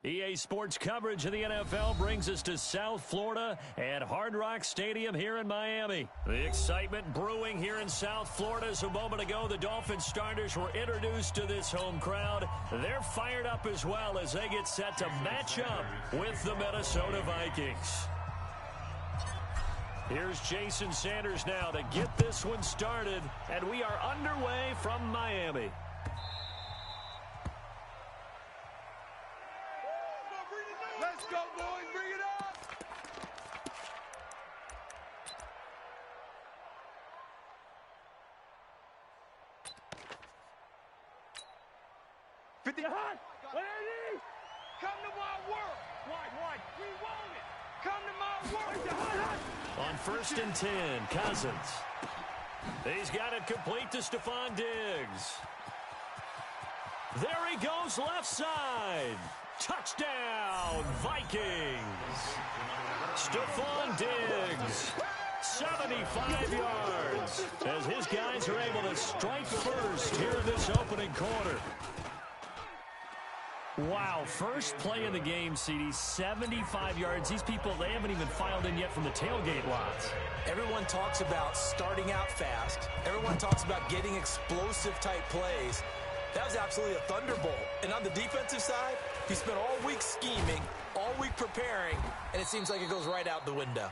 EA Sports coverage of the NFL brings us to South Florida at Hard Rock Stadium here in Miami. The excitement brewing here in South Florida as a moment ago the Dolphins starters were introduced to this home crowd. They're fired up as well as they get set to match up with the Minnesota Vikings. Here's Jason Sanders now to get this one started, and we are underway from Miami. Let's go, boys. Bring it up. Fifty hot. Come to my world. Wide. We want it. Come to my world. On 1st and 10, Cousins. He's got it complete to Stephon Diggs. There he goes left side. Touchdown, Vikings. Stephon Diggs, 75 yards, as his guys are able to strike first here in this opening quarter. Wow, first play in the game, CD, 75 yards. These people, they haven't even filed in yet from the tailgate lots. Everyone talks about starting out fast. Everyone talks about getting explosive-type plays. That was absolutely a thunderbolt. And on the defensive side, he spent all week scheming, all week preparing, and it seems like it goes right out the window.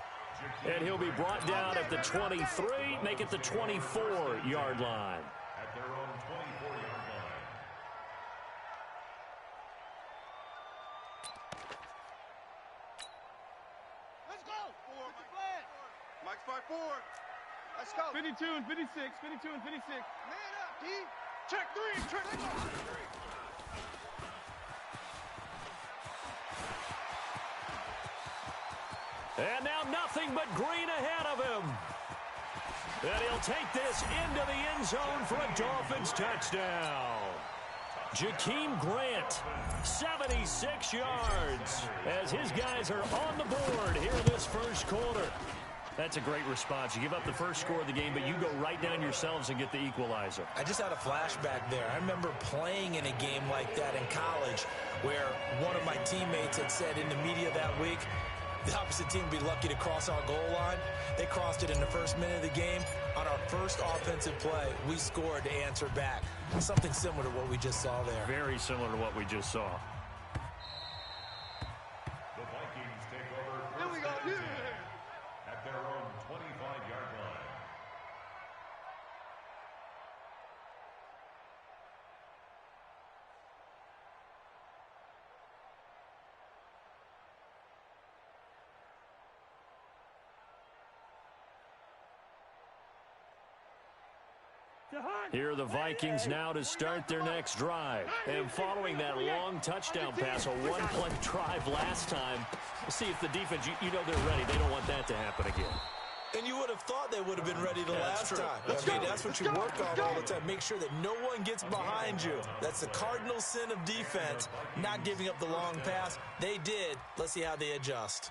And he'll be brought down at the 23, make it the 24-yard line. At their own 24-yard line. Let's go. Mike's 5-4. Let's go. 52 and 56. 52 and 56. Man up, D. Check three. And now nothing but green ahead of him. And he'll take this into the end zone for a Dolphins touchdown. Jakeem Grant, 76 yards, as his guys are on the board here in this first quarter. That's a great response. You give up the first score of the game, but you go right down yourselves and get the equalizer. I just had a flashback there. I remember playing in a game like that in college where one of my teammates had said in the media that week, the opposite team would be lucky to cross our goal line. They crossed it in the first minute of the game. On our first offensive play, we scored to answer back. Something similar to what we just saw there. Very similar to what we just saw. The Vikings take over Here we go. first and 10 at their own 25-yard line. Here are the Vikings now to start their next drive. And following that long touchdown pass, a one-play drive last time, see if the defense, you know they're ready. They don't want that to happen again. And you would have thought they would have been ready the last true. time. I mean, that's what you work on all the time. Make sure that no one gets behind you. That's the cardinal sin of defense, not giving up the long pass. They did. Let's see how they adjust.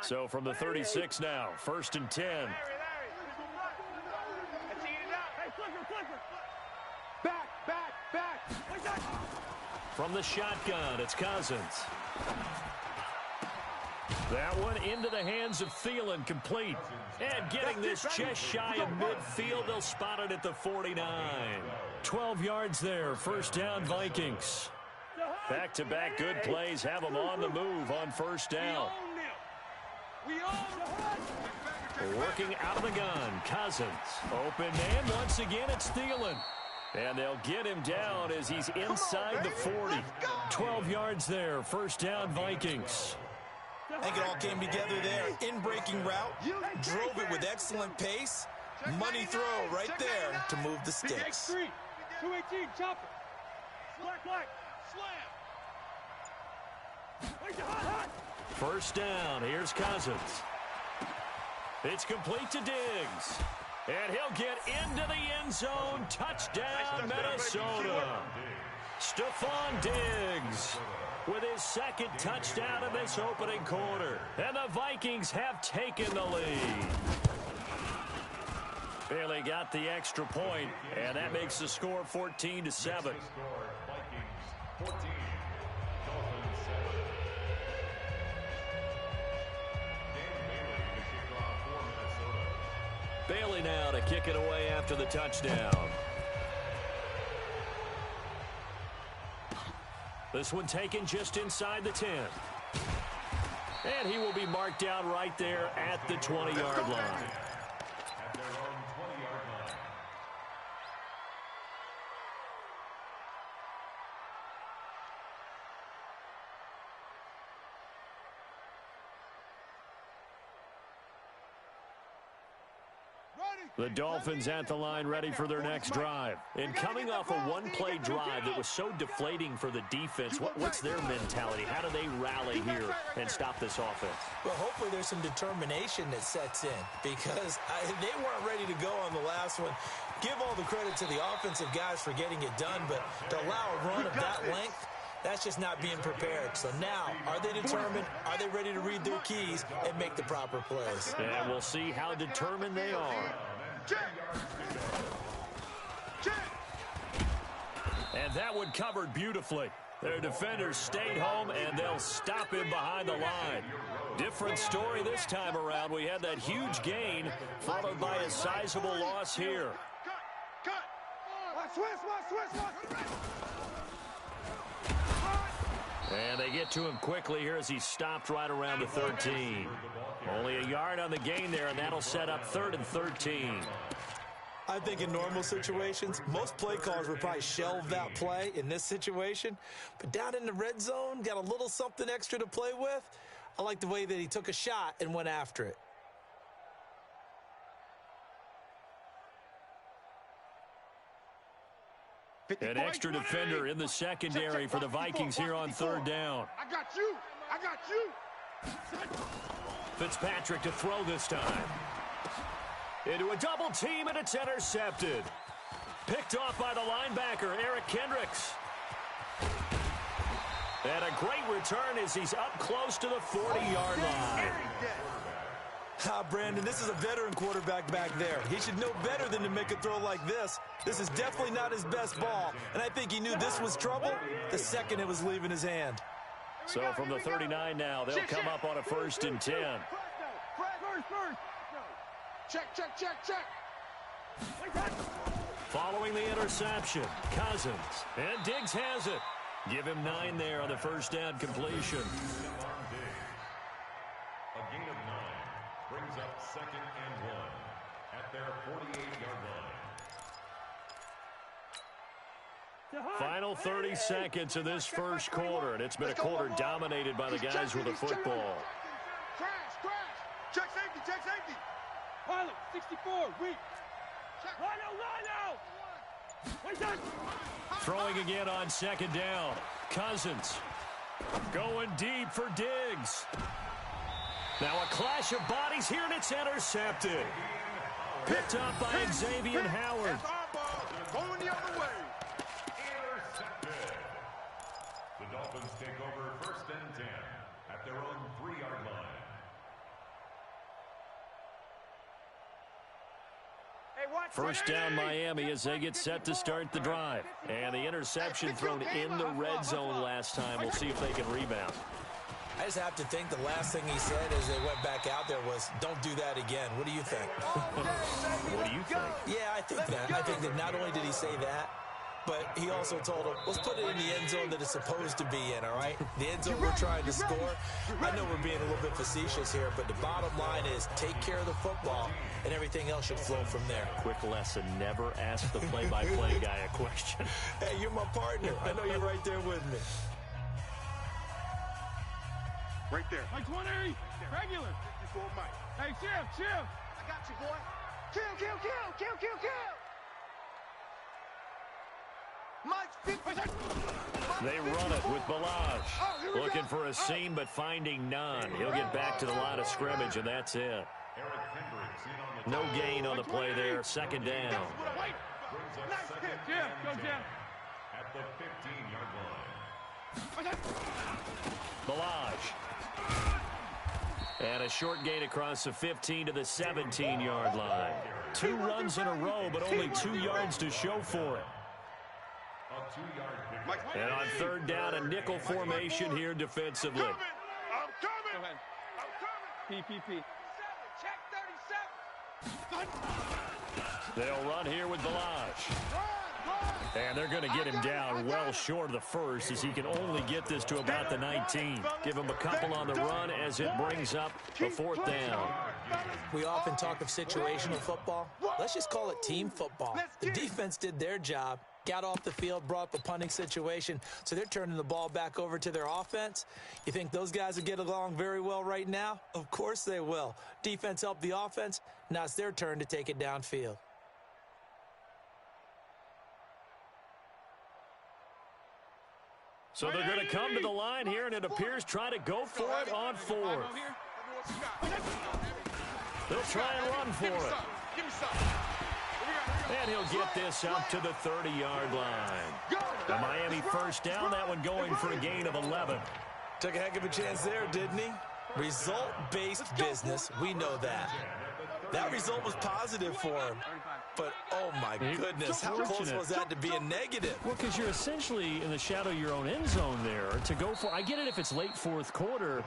So from the 36 now, 1st and 10. Larry. Back. From the shotgun, it's Cousins. That one into the hands of Thielen, complete. And getting this just shy of midfield, they'll spot it at the 49. 12 yards there, first down Vikings. Back-to-back good plays have them on the move on first down. Working out of the gun, Cousins. Open man, once again it's Thielen. And they'll get him down as he's inside the 40. 12 yards there, first down Vikings. I think it all came together there. In-breaking route, drove it with excellent pace. Money throw right there to move the sticks. 218, chop it. Black. Slam. First down, here's Cousins. It's complete to Diggs. And he'll get into the end zone. Touchdown, Minnesota. Stephon Diggs with his second touchdown in this opening quarter. And the Vikings have taken the lead. Bailey got the extra point, and that makes the score 14-7. Vikings 14, Dolphins 7. Bailey now to kick it away after the touchdown. This one taken just inside the 10. And he will be marked down right there at the 20-yard line. At their own 20-yard line. The Dolphins at the line ready for their next drive. And coming off a one-play drive that was so deflating for the defense, what's their mentality? How do they rally here and stop this offense? Well, hopefully there's some determination that sets in because they weren't ready to go on the last one. Give all the credit to the offensive guys for getting it done, but to allow a run of that length, that's just not being prepared. So now, are they determined? Are they ready to read their keys and make the proper plays? And we'll see how determined they are. And that one covered beautifully. Their defenders stayed home, and they'll stop him behind the line. Different story this time around. We had that huge gain, followed by a sizable loss here. And they get to him quickly here as he stopped right around the 13. Only a yard on the gain there, and that'll set up 3rd and 13. I think in normal situations, most play callers would probably shelve that play in this situation. But down in the red zone, got a little something extra to play with. I like the way that he took a shot and went after it. An extra defender in the secondary for the Vikings here on 3rd down. I got you. I got you. Fitzpatrick to throw this time. Into a double team, and it's intercepted. Picked off by the linebacker, Eric Kendricks. And a great return as he's up close to the 40-yard line. Brandon, this is a veteran quarterback back there. He should know better than to make a throw like this. This is definitely not his best ball, and I think he knew this was trouble the second it was leaving his hand. So from the 39 now, they'll come up on a 1st and 10. Check. Following the interception, Cousins. And Diggs has it. Give him 9 there on the 1st down completion. A gain of 9 brings up 2nd and 1 at their 48-yard line. Final 30 seconds of this first quarter, and it's been a quarter dominated by the guys with the football. Crash. Check safety. Pilot, 64, weak. Rhino. Throwing again on 2nd down. Cousins going deep for Diggs. Now a clash of bodies here, and it's intercepted. Picked up by Xavier Howard. That's our ball. Going the other way. Intercepted. The Dolphins take over 1st and 10 at their own 3-yard line. First down Miami as they get set to start the drive. And the interception thrown in the red zone last time. We'll see if they can rebound. I just have to think the last thing he said as they went back out there was, don't do that again. What do you think? What do you think? Yeah, I think that. I think that not only did he say that, but he also told him, let's put it in the end zone that it's supposed to be in, all right? The end zone we're trying to score. I know we're being a little bit facetious here, but the bottom line is take care of the football, and everything else should flow from there. Quick lesson, never ask the play-by-play guy a question. Hey, you're my partner. I know you're right there with me. Right there. Mike 180, regular. 54 Mike. Hey, chill. I got you, boy. Kill. Mike's 50. They run it with Balaj. Looking for a seam, but finding none. He'll get back to the line of scrimmage, and that's it. No gain on the play there. 2nd down. Go Jim. At the 15-yard line. Balaj. And a short gain across the 15 to the 17-yard line. 2 runs in a row, but only 2 yards to show for it. And on 3rd down, a nickel formation here defensively. I'm coming. PPP. Check 37. They'll run here with Balaj. And they're going to get him down well short of the first, as he can only get this to about the 19. Give him a couple on the run as it brings up the 4th down. We often talk of situational football. Let's just call it team football. The defense did their job, got off the field, brought up a punting situation, so they're turning the ball back over to their offense. You think those guys will get along very well right now? Of course they will. Defense helped the offense. Now it's their turn to take it downfield. So they're going to come to the line here, and it appears try to go for it on 4th. They'll try and run for it. And he'll get this up to the 30-yard line. The Miami 1st down, that one going for a gain of 11. Took a heck of a chance there, didn't he? Result-based business, we know that. That result was positive for him. But, oh, my goodness, how close was that to being negative? Well, because you're essentially in the shadow of your own end zone there to go for. I get it if it's late 4th quarter.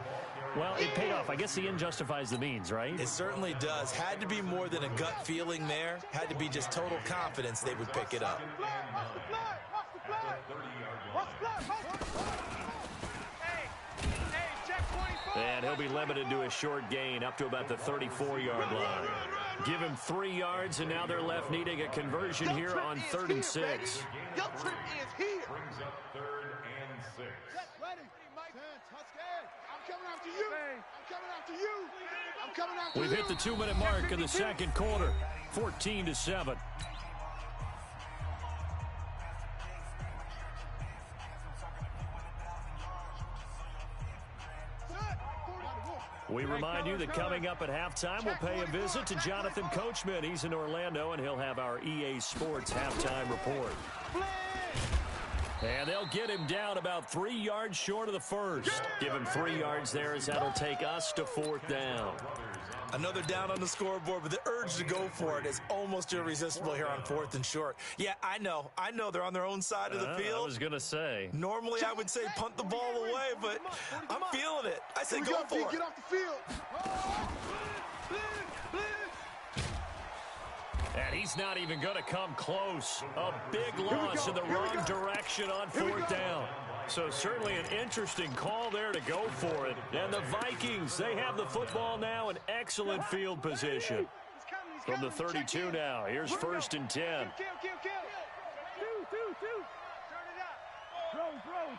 Well, it paid off. I guess the end justifies the means, right? It certainly does. Had to be more than a gut feeling there. Had to be just total confidence they would pick it up. And he'll be limited to a short gain up to about the 34-yard line. Give him 3 yards, and now they're left needing a conversion here on 3rd and 6. Your trip is here. Brings up 3rd and 6. Ready. I'm coming after you. I'm coming after you. I'm coming after you. We've hit the 2-minute mark in the 2nd quarter. 14-7. We remind you that coming up at halftime, we'll pay a visit to Jonathan Coachman. He's in Orlando, and he'll have our EA Sports halftime report. And they'll get him down about 3 yards short of the first. Give him 3 yards there, as that'll take us to 4th down. Another down on the scoreboard, but the urge to go for it is almost irresistible here on 4th and short. Yeah, I know they're on their own side of the field. I was going to say. Normally, I would say punt the ball away, but I'm feeling it. I say go for it. Get off the field. And he's not even going to come close. A big loss in the wrong direction on 4th down. So certainly an interesting call there to go for it. And the Vikings, they have the football now in excellent field position. From the 32 now, here's 1st and 10. Kill. Turn it up. Bro.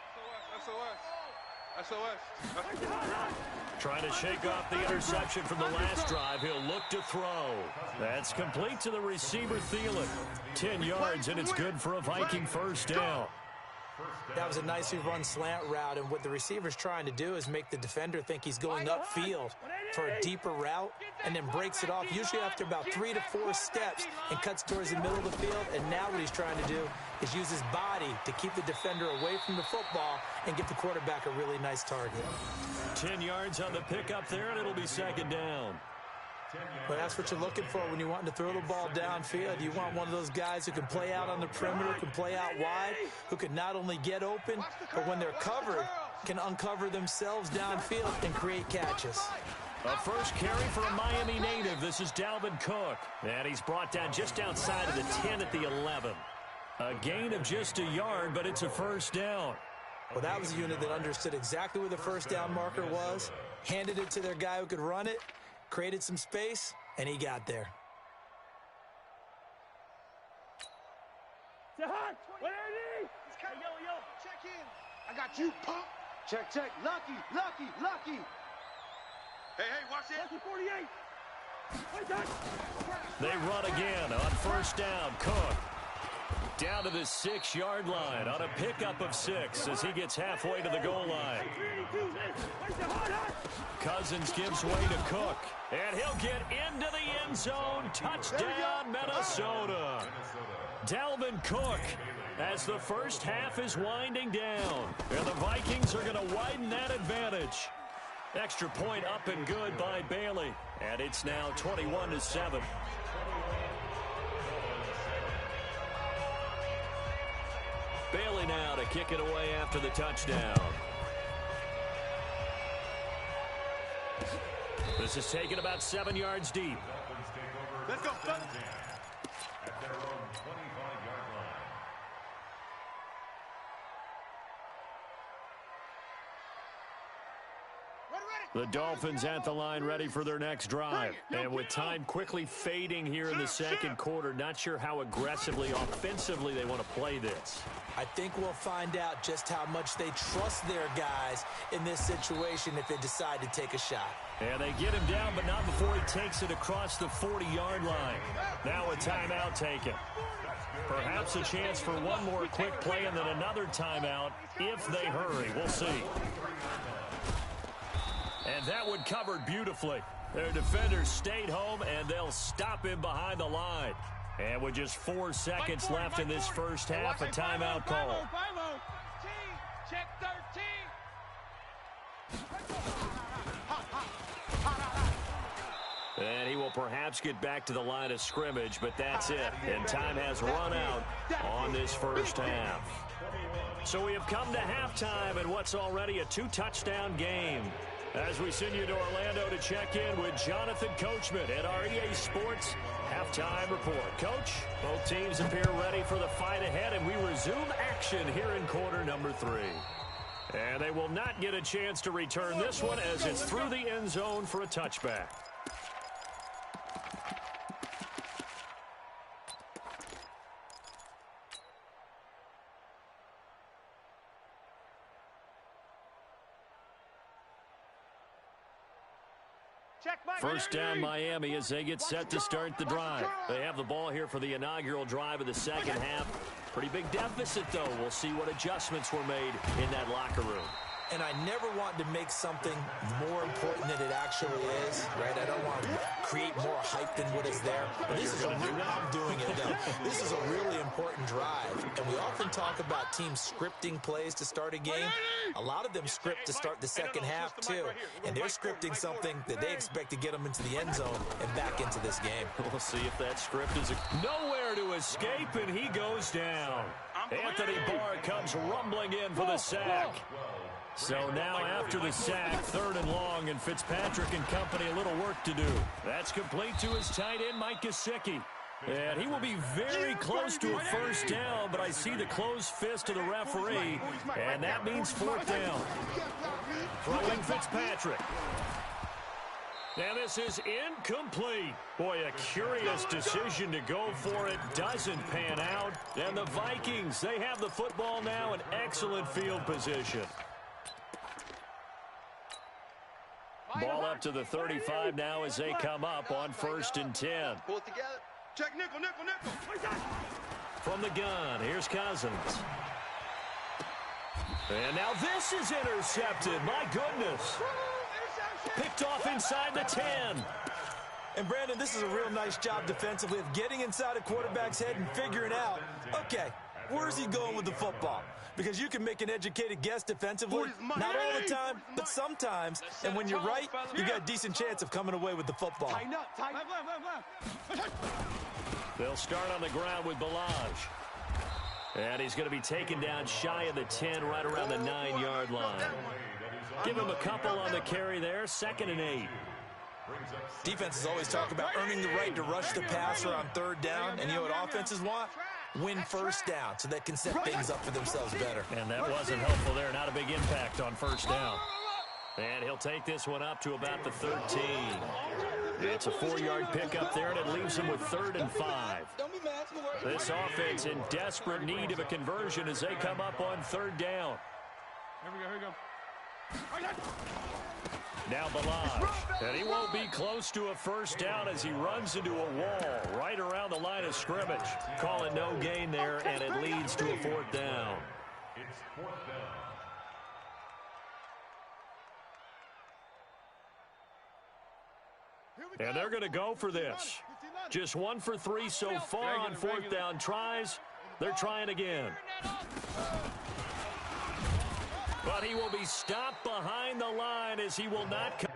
SOS. Trying to shake off the interception from the last drive. He'll look to throw. That's complete to the receiver, Thielen. 10 yards, and it's good for a Viking 1st down. That was a nicely run slant route, and what the receiver's trying to do is make the defender think he's going upfield for a deeper route, and then breaks it off, usually after about 3 to 4 steps, and cuts towards the middle of the field. And now what he's trying to do is use his body to keep the defender away from the football and give the quarterback a really nice target. 10 yards on the pickup there, and it'll be 2nd down. Well, that's what you're looking for when you want to throw the ball downfield. You want one of those guys who can play out on the perimeter, can play out wide, who can not only get open, but when they're covered, can uncover themselves downfield and create catches. A first carry for a Miami native. This is Dalvin Cook. And he's brought down just outside of the 10 at the 11. A gain of just a yard, but it's a 1st down. Well, that was a unit that understood exactly where the 1st down marker was, handed it to their guy who could run it, created some space, and he got there. Yo. Check in. I got you, pump. Check. Lucky. Hey, watch it. Lucky 48. They run again on 1st down. Cook down to the 6-yard line on a pickup of 6 as he gets halfway to the goal line. Cousins gives way to Cook, and he'll get into the end zone. Touchdown, Minnesota. Dalvin Cook, as the first half is winding down, and the Vikings are going to widen that advantage. Extra point up and good by Bailey, and it's now 21-7. Bailey now to kick it away after the touchdown. This is taken about 7 yards deep. Let's go. At their own 25-yard line. The Dolphins at the line ready for their next drive. And with time quickly fading here in the second quarter, not sure how aggressively, offensively they want to play this. I think we'll find out just how much they trust their guys in this situation if they decide to take a shot. And they get him down, but not before he takes it across the 40-yard line. Now a timeout taken. Perhaps a chance for one more quick play and then another timeout if they hurry. We'll see. And that one covered beautifully. Their defenders stayed home, and they'll stop him behind the line. And with just 4 seconds left in this first half, a timeout call. Check 13. And he will perhaps get back to the line of scrimmage, but that's it. And time has run out on this first half. So we have come to halftime in what's already a 2-touchdown game. As we send you to Orlando to check in with Jonathan Coachman at our EA Sports Halftime Report. Coach, both teams appear ready for the fight ahead, and we resume action here in quarter number 3. And they will not get a chance to return this one as it's through the end zone for a touchback. First down, Miami, as they get set to start the drive. They have the ball here for the inaugural drive of the second half. Pretty big deficit, though. We'll see what adjustments were made in that locker room. And I never want to make something more important than it actually is, right? I don't want to create more hype than what is there. But this is I'm doing it, though. This is a really important drive. And we often talk about teams scripting plays to start a game. A lot of them script to start the second half, too. And they're scripting something that they expect to get them into the end zone and back into this game. We'll see if that script is nowhere to escape, and he goes down. Anthony Barr comes rumbling in for the sack. So now after the sack, 3rd and long, and Fitzpatrick and company a little work to do. That's complete to his tight end, Mike Gesicki. And he will be very close to a first down, but I see the closed fist of the referee, and that means 4th down. Throwing Fitzpatrick. And this is incomplete. Boy, a curious decision to go for it. Doesn't pan out. And the Vikings, they have the football now in excellent field position. Ball up to the 35 now as they come up on 1st and 10. Pull it together. Check nickel. From the gun, here's Cousins. And now this is intercepted. My goodness. Picked off inside the 10. And, Brandon, this is a real nice job defensively of getting inside a quarterback's head and figuring out, okay, where's he going with the football? Because you can make an educated guess defensively, not all the time, but sometimes. And when you're right, you got a decent chance of coming away with the football. They'll start on the ground with Balaj. And he's going to be taken down shy of the 10, right around the 9-yard line. Give him a couple on the carry there, 2nd and 8. Defenses always talk about earning the right to rush the passer on 3rd down. And you know what offenses want? Win first down so they can set things up for themselves better. And that wasn't helpful there. Not a big impact on 1st down. And he'll take this one up to about the 13. It's a 4-yard pickup there, and it leaves him with 3rd and 5. This offense in desperate need of a conversion as they come up on 3rd down. Here we go. Now Balaj, and he won't be close to a first down as he runs into a wall right around the line of scrimmage. Call it no gain there, and it leads to a 4th down. It's 4th down. And they're going to go for this. Just 1 for 3 so far on 4th down tries. They're trying again. But he will be stopped behind the line as he will not come.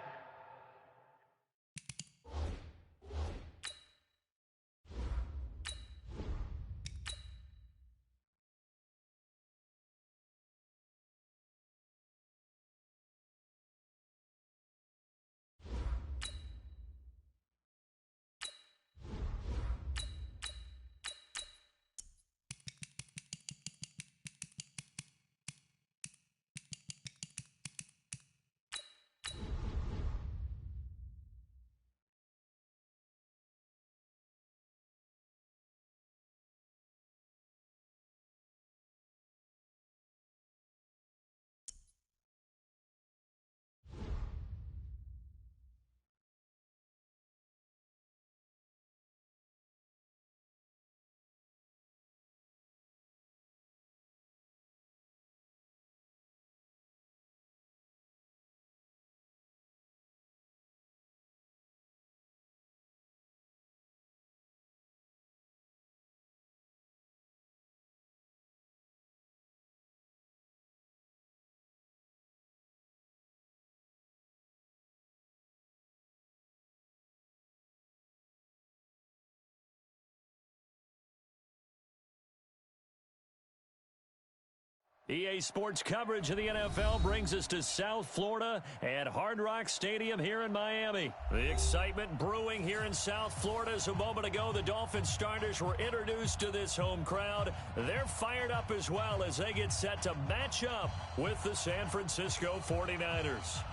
EA Sports coverage of the NFL brings us to South Florida at Hard Rock Stadium here in Miami. The excitement brewing here in South Florida as a moment ago the Dolphins starters were introduced to this home crowd. They're fired up as well as they get set to match up with the San Francisco 49ers.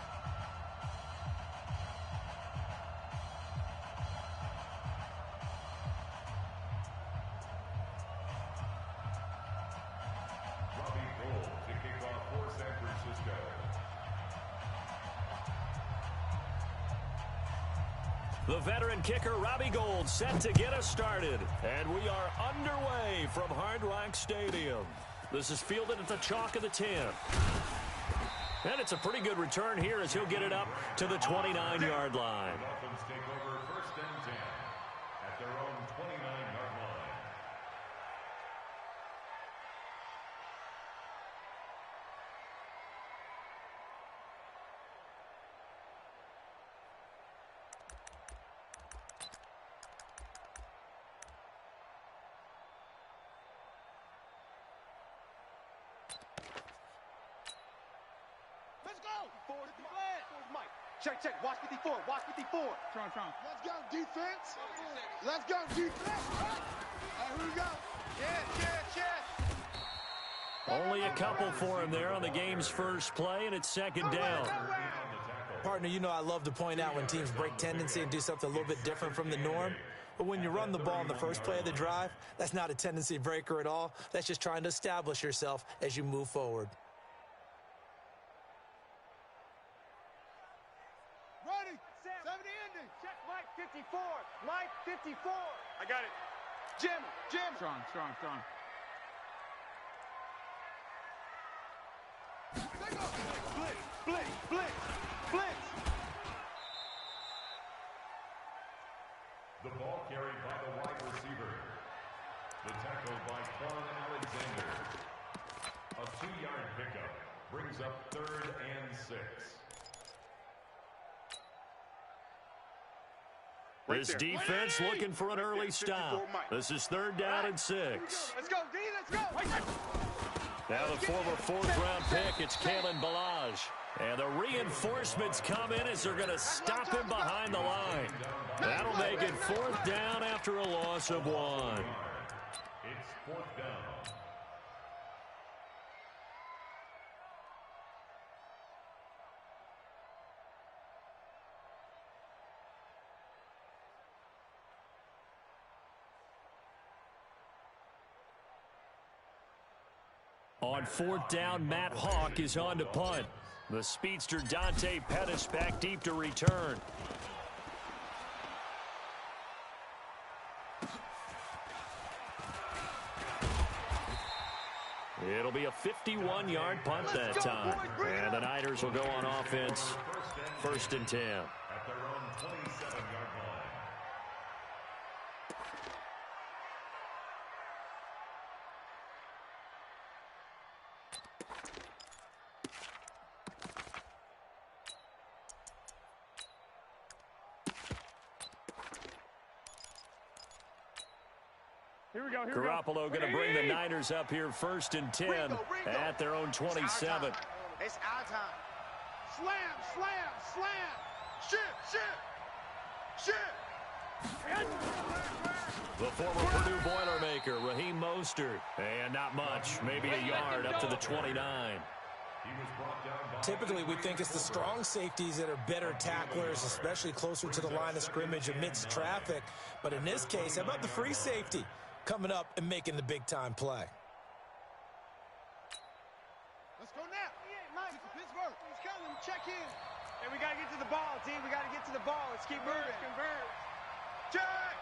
The veteran kicker, Robbie Gould, set to get us started. And we are underway from Hard Rock Stadium. This is fielded at the chalk of the 10. And it's a pretty good return here as he'll get it up to the 29-yard line. The Dolphins take over 1st and 10 at their own 29-yard line. Let's go. Forward Mike. Check. Watch 54. Tron. Let's go, defense. Let's go, defense. All right, here we go. Yeah. Only a couple for him there on the game's first play, and it's 2nd down. Partner, you know I love to point out when teams break tendency and do something a little bit different from the norm. But when you run the ball in the first play of the drive, that's not a tendency breaker at all. That's just trying to establish yourself as you move forward. Ready. 70 ending. Check Mike 54. Mike 54. I got it. Jim. Strong. Blitz. The ball carried by the wide receiver. The tackle by Quan Alexander. A 2-yard pickup brings up 3rd and 6. This defense looking for an early stop. This is 3rd down and 6. Let's go, D. Let's go. Now the former 4th-round pick, it's Kalen Ballage. And the reinforcements come in as they're going to stop him behind the line. That'll make it 4th down after a loss of 1. It's 4th down. On 4th down, Matt Hawk is on to punt. The speedster Dante Pettis back deep to return. It'll be a 51-yard punt that time. And the Niners will go on offense 1st and 10. At their own 27-yard line. Here we go. Garoppolo going to bring the Niners up here 1st and 10 at their own 27. It's our time. Slam. Shit. The former Purdue Boilermaker, Raheem Mostert. And not much, maybe a yard up to the 29. Typically, we think it's the strong safeties that are better tacklers, especially closer to the line of scrimmage amidst traffic. But in this case, how about the free safety coming up and making the big-time play? Let's go now. Mike. Pittsburgh. He's coming. Check in. And we got to get to the ball, D. We got to get to the ball. Let's keep moving. Convert. Check.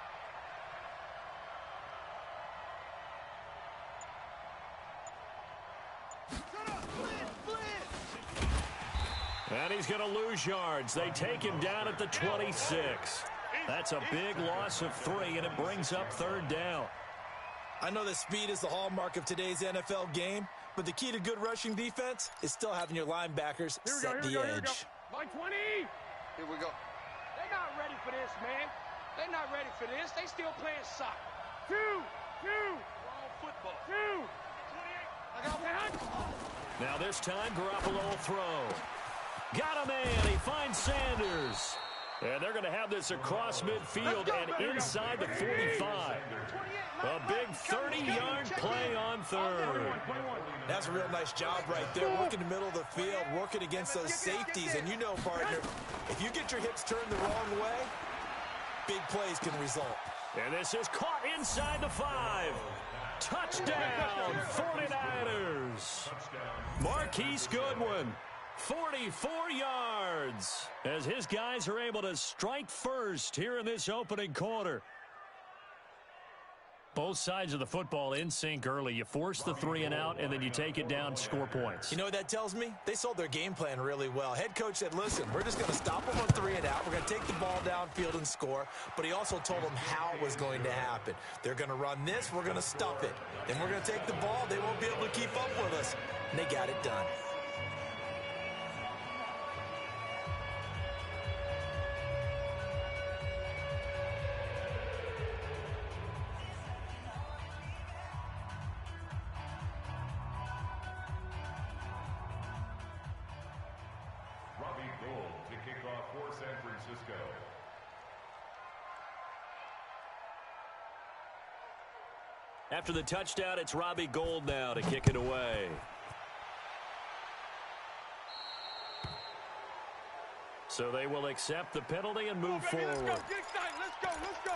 And he's going to lose yards. They take him down at the 26. That's a big loss of 3, and it brings up 3rd down. I know that speed is the hallmark of today's NFL game, but the key to good rushing defense is still having your linebackers set the edge. Line 20. Here we go. They're not ready for this, man. They're not ready for this. They still playing soccer. 2. Wrong football. 2. 28. I got one. Now this time, Garoppolo will throw. Got a man. He finds Sanders. And they're going to have this across midfield and inside the 45. A big 30-yard play on third. That's a real nice job right there. Working the middle of the field, working against those safeties. And you know, partner, if you get your hips turned the wrong way, big plays can result. And this is caught inside the 5. Touchdown, 49ers. Marquise Goodwin, 44 yards, as his guys are able to strike first here in this opening quarter. Both sides of the football in sync early. You force the 3 and out, and then you take it down, score points. You know what that tells me? They sold their game plan really well. Head coach said, listen, we're just going to stop them on 3 and out. We're going to take the ball downfield and score. But he also told them how it was going to happen. They're going to run this. We're going to stuff it. Then we're going to take the ball. They won't be able to keep up with us. And they got it done. After the touchdown, it's Robbie Gould now to kick it away. So they will accept the penalty and move forward. Let's go. Get excited. Let's go. Let's go.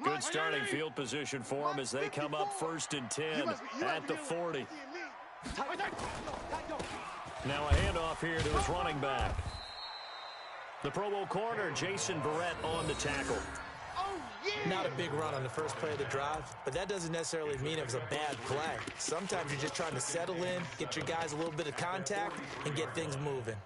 Good starting field position for them as they come up 1st and 10 at the 40. Now a handoff here to his running back. The Pro Bowl corner, Jason Verrett, on the tackle. Not a big run on the first play of the drive, but that doesn't necessarily mean it was a bad play. Sometimes you're just trying to settle in, get your guys a little bit of contact, and get things moving.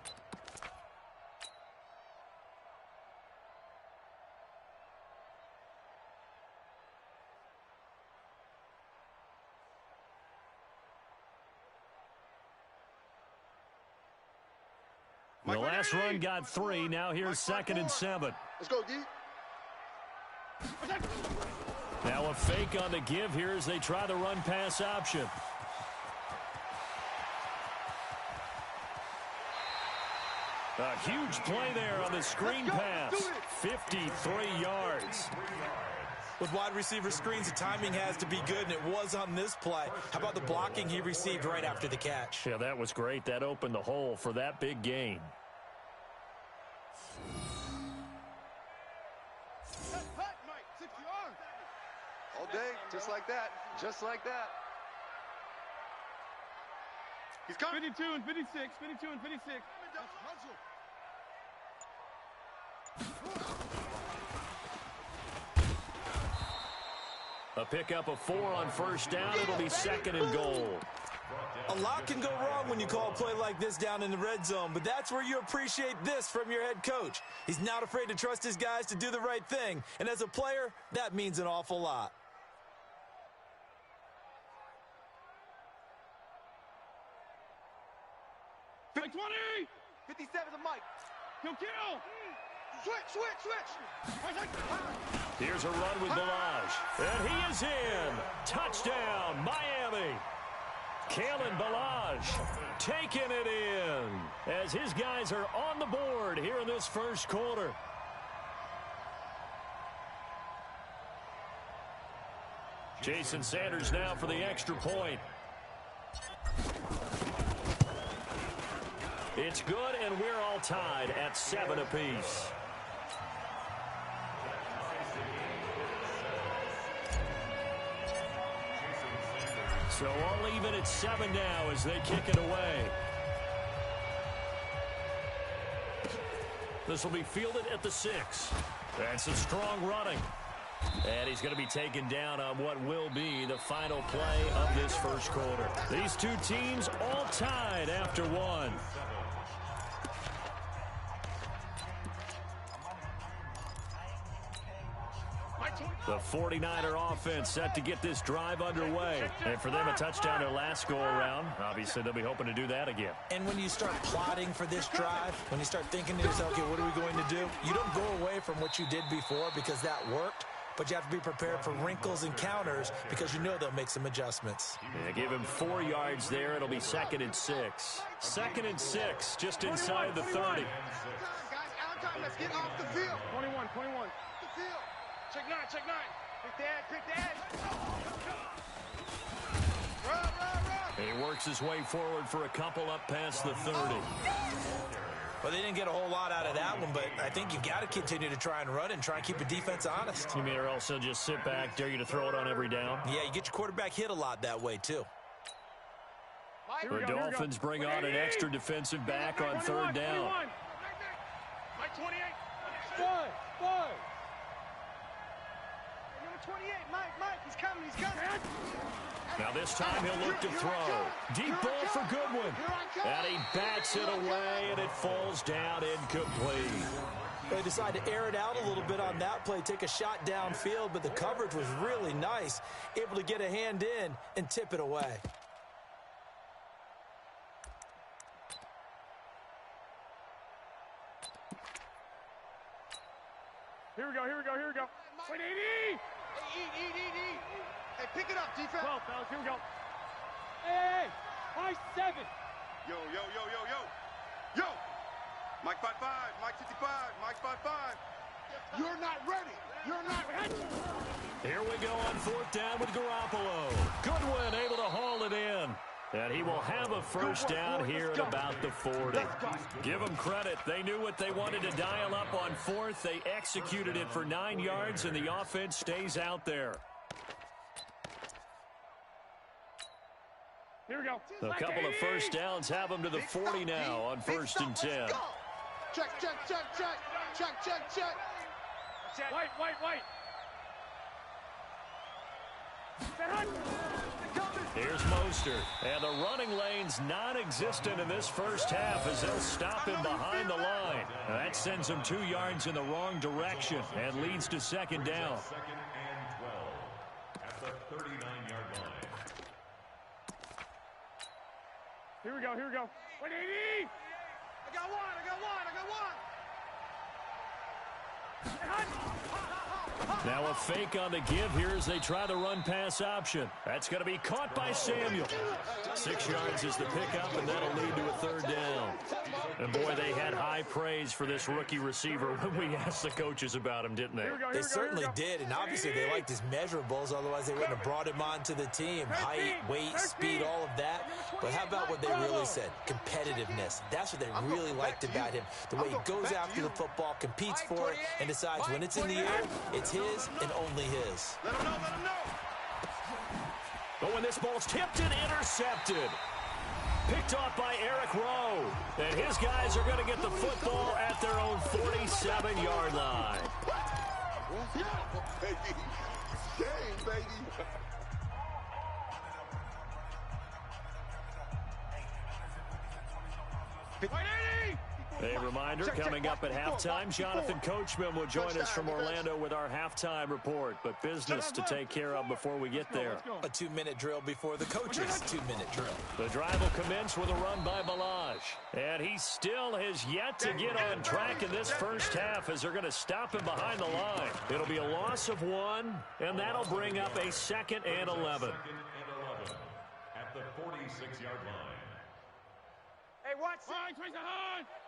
The last run got 3. Now here's 2nd and 7. Let's go, D. Now a fake on the give here as they try the run-pass option. A huge play there on the screen pass. 53 yards. With wide receiver screens, the timing has to be good, and it was on this play. How about the blocking he received right after the catch? Yeah, that was great. That opened the hole for that big gain. All day, just like that. Just like that. He's coming. 52 and 56. 52 and 56. A pickup of 4 on 1st down. It'll be 2nd and goal. A lot can go wrong when you call a play like this down in the red zone, but that's where you appreciate this from your head coach. He's not afraid to trust his guys to do the right thing, and as a player, that means an awful lot. Like 20! 57 to Mike. He'll kill! Switch. Here's a run with Balaj. And he is in. Touchdown, Miami. Kalen Balaj taking it in as his guys are on the board here in this first quarter. Jason Sanders now for the extra point. It's good, and we're all tied at 7 apiece. So all even at 7 now as they kick it away. This will be fielded at the 6. And some strong running. And he's going to be taken down on what will be the final play of this first quarter. These two teams all tied after 1. Mike The 49er offense set to get this drive underway. And for them, a touchdown their last go-around. Obviously, they'll be hoping to do that again. And when you start plotting for this drive, when you start thinking to yourself, okay, what are we going to do? You don't go away from what you did before because that worked. But you have to be prepared for wrinkles and counters because you know they'll make some adjustments. Yeah, give him 4 yards there. It'll be 2nd and 6. 2nd and 6, just inside the 30. Guys, out of time. Let's get off the field. 21. The field. Check 9. Pick the edge. Run. He works his way forward for a couple up past the 30. Well, they didn't get a whole lot out of that one, but I think you've got to continue to try and run and try and keep the defense honest. You mean or else they'll just sit back, dare you to throw it on every down? Yeah, you get your quarterback hit a lot that way, too. The Dolphins bring on an extra defensive back on 3rd down. Mike 28. Five. Number 28, Mike. He's coming. Now this time he'll look to throw. Deep ball for Goodwin. And he bats it away, and it falls down incomplete. They decided to air it out a little bit on that play, take a shot downfield, but the coverage was really nice. Able to get a hand in and tip it away. Here we go. Wait, 80. Eat. Hey, pick it up, defense. 12, fellas. Here we go. Hey. Mike 7. Yo. Mike 5'5", Mike 55, Mike 5'5". You're not ready. Here we go on 4th down with Garoppolo. Goodwin able to haul it in. And he will have a first down here at about the 40. Give them credit. They knew what they wanted to dial up on 4th. They executed it for 9 yards, and the offense stays out there. Here we go. A couple of first downs have them to the 40 now on 1st and 10. Check. Wait. Here's Mostert. And the running lane's non-existent in this first half as they'll stop him behind the line. Now that sends him 2 yards in the wrong direction and leads to 2nd down. 2nd and 12 at the 39-yard line. Here we go. Wait, 80. I got one. Now a fake on the give here as they try the run-pass option. That's going to be caught by Samuel. 6 yards is the pickup, and that'll lead to a 3rd down. And, boy, they had high praise for this rookie receiver when we asked the coaches about him, didn't they? They certainly did, and obviously they liked his measurables. Otherwise, they wouldn't have brought him onto the team. Height, weight, speed, all of that. But how about what they really said? Competitiveness. That's what they really liked about him. The way he goes after the football, competes for it, and decides when it's in the air, it's his and only his. Let him know. But when this ball's tipped and intercepted. Picked off by Eric Rowe. And his guys are going to get the football at their own 47-yard line. Yeah, baby. Game, baby. A reminder, coming up at halftime, Jonathan Coachman will join us from Orlando with our halftime report. But business to take care of before we get there. A 2-minute drill before the coach's 2-minute drill. The drive will commence with a run by Balaj. And he still has yet to get on track in this first half as they're going to stop him behind the line. It'll be a loss of 1, and that'll bring up a 2nd and 11. 2nd and 11 at the 46-yard line. Hey, watch it.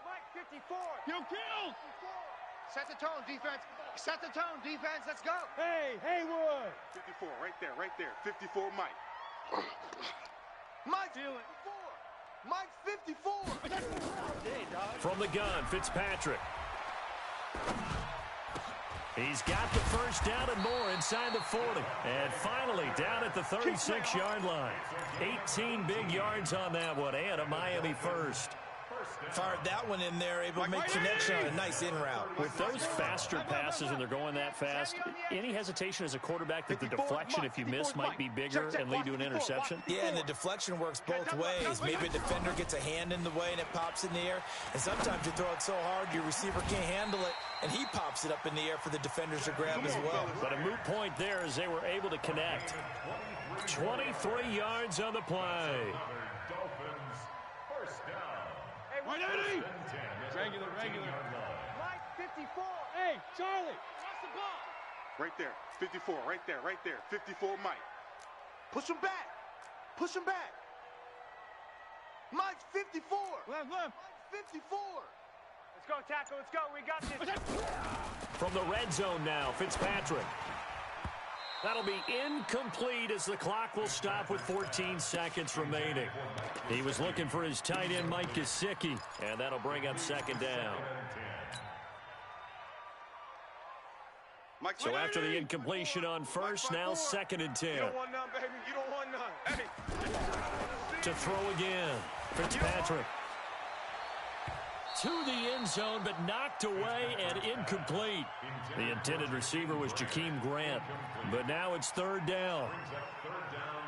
Mike 54. You killed. Set the tone, defense. Set the tone, defense. Let's go. Hey, Haywood. 54, right there. 54, Mike. Mike 54. Mike 54. From the gun, Fitzpatrick. He's got the first down and more inside the 40. And finally down at the 36-yard line. 18 big yards on that one and a Miami first. Fired that one in there, able to make connection on a nice in route. With those faster passes and they're going that fast, any hesitation as a quarterback that the deflection, if you miss, might be bigger and lead to an interception? Yeah, and the deflection works both ways. Maybe a defender gets a hand in the way and it pops in the air. And sometimes you throw it so hard your receiver can't handle it, and he pops it up in the air for the defenders to grab as well. But a moot point there as they were able to connect. 23 yards on the play. Dolphins, first down. Hey, 180. Regular. Mike, 54. Hey, Charlie, watch the ball. Right there. 54. Right there. 54, Mike. Push him back. Mike's 54. Left. Mike's 54. Let's go, tackle. Let's go. We got this. From the red zone now, Fitzpatrick. That'll be incomplete as the clock will stop with 14 seconds remaining. He was looking for his tight end, Mike Gesicki, and that'll bring up second down. So after the incompletion on first, now 2nd and 10. You don't want none, baby. You don't want none. Hey. To throw again, Fitzpatrick. To the end zone, but knocked away and incomplete. The intended receiver was Jakeem Grant, but now it's 3rd down. Brings up 3rd down